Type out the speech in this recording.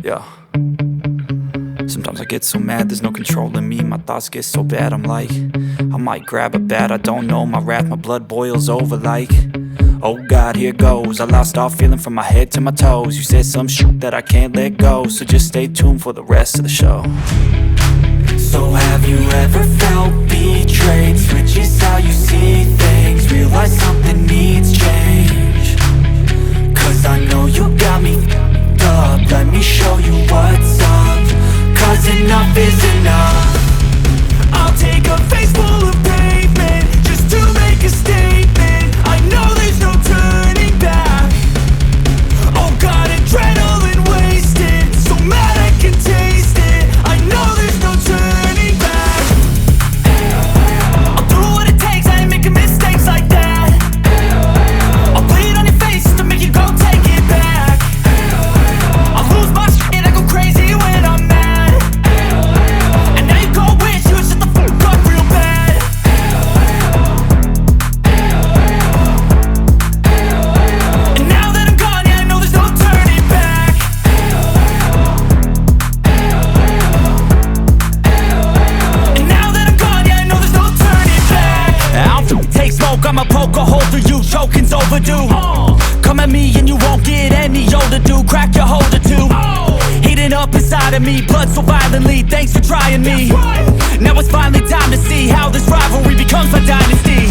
Yeah. Sometimes I get so mad, there's no controlling me. My thoughts get so bad, I'm like, I might grab a bat, I don't know. My wrath, my blood boils over like, oh God, here goes. I lost all feeling from my head to my toes. You said some shit that I can't let go, so just stay tuned for the rest of the show. So have you ever felt betrayed? Switches how you see things, realize something needs change. Cause I know you got me f***ed up, let me show you what's up. Cause enough is enough. I'll take a face full of pavement just to make a statement. I know there's no turning back. Oh God, adrenaline wasted, so mad I can taste it. I know there's no turning back. I'll do what it takes, I ain't making mistakes like that. I'll bleed on your face to make you go take it back. I'll lose my shit, I go crazy when I'm mad. And now you go wish you would shut the fuck up real bad. And now that I'm gone, yeah, I know there's no turning back. And now that I'm gone, yeah, I know there's no turning back. I don't take smoke, I'ma poke a hole through you, choking's overdue. Come at me and you won't get any older, dude. Crack your holder too. Heating up inside of me, blood so violently, thanks for trying me. Now it's finally time to see how this rivalry becomes a dynasty.